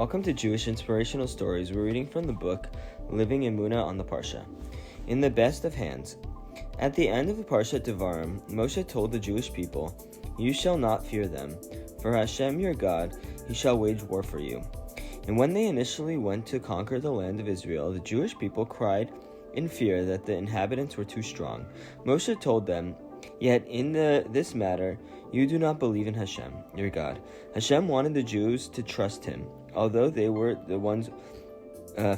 Welcome to Jewish Inspirational Stories. We're reading from the book Living Emunah on the Parsha. In the best of hands. At the end of the Parsha Devarim, Moshe told the Jewish people, "You shall not fear them, for Hashem your God, he shall wage war for you." And when they initially went to conquer the land of Israel, the Jewish people cried in fear that the inhabitants were too strong. Moshe told them, "Yet in this matter, you do not believe in Hashem, your God." Hashem wanted the Jews to trust him. Although they were the ones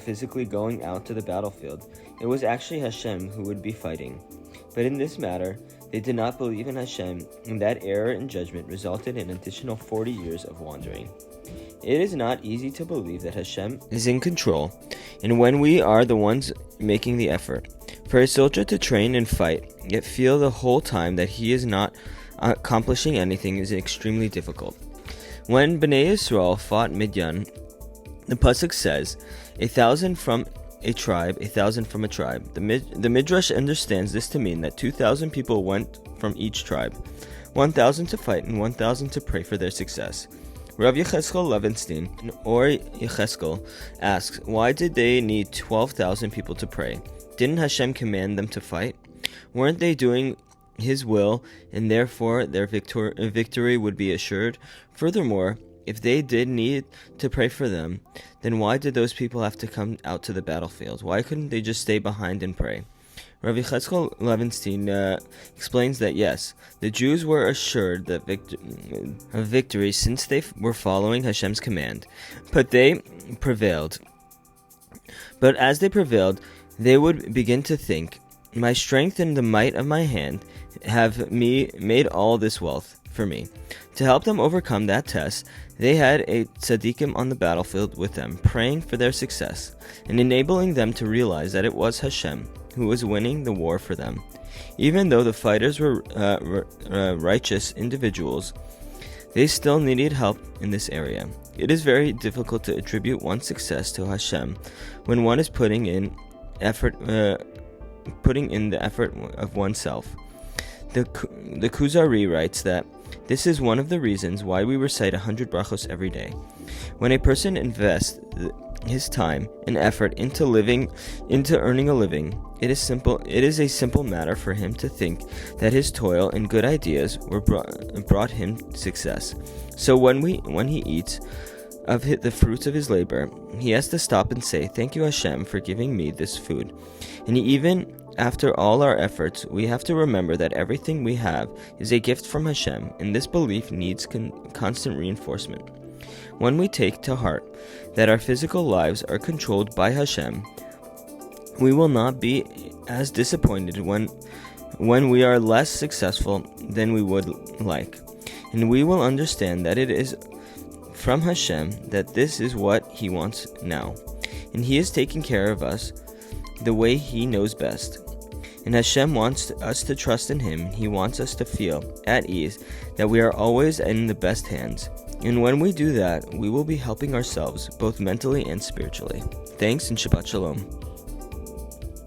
physically going out to the battlefield, it was actually Hashem who would be fighting. But in this matter, they did not believe in Hashem, and that error in judgment resulted in an additional 40 years of wandering. It is not easy to believe that Hashem is in control, and when we are the ones making the effort. For a soldier to train and fight, yet feel the whole time that he is not accomplishing anything is extremely difficult. When Bnei Yisrael fought Midian, the pasuk says, 1,000 from a tribe, 1,000 from a tribe. The Midrash understands this to mean that 2,000 people went from each tribe, 1,000 to fight and 1,000 to pray for their success. Rav Yecheskel Levenstein, or Yecheskel, asks, why did they need 12,000 people to pray? Didn't Hashem command them to fight? Weren't they doing his will, and therefore their victory would be assured? Furthermore, if they did need to pray for them, then why did those people have to come out to the battlefield? Why couldn't they just stay behind and pray? Rabbi Chassidic Levenstein explains that yes, the Jews were assured that of victory since they were following Hashem's command, but they prevailed. But as they prevailed, they would begin to think, my strength and the might of my hand have made all this wealth for me. To help them overcome that test, they had a tzaddikim on the battlefield with them, praying for their success, and enabling them to realize that it was Hashem who was winning the war for them. Even though the fighters were righteous individuals, they still needed help in this area. It is very difficult to attribute one's success to Hashem when one is putting in the effort of oneself. The Kuzari writes that this is one of the reasons why we recite 100 brachos every day. When a person invests his time and effort into earning a living, it is a simple matter for him to think that his toil and good ideas brought him success. So when he eats of the fruits of his labor, he has to stop and say, "Thank you, Hashem, for giving me this food." And even after all our efforts, we have to remember that everything we have is a gift from Hashem, and this belief needs constant reinforcement. When we take to heart that our physical lives are controlled by Hashem, we will not be as disappointed when we are less successful than we would like, and we will understand that it is from Hashem that this is what He wants now, and He is taking care of us the way He knows best. And Hashem wants us to trust in Him. He wants us to feel at ease that we are always in the best hands. And when we do that, we will be helping ourselves both mentally and spiritually. Thanks and Shabbat Shalom.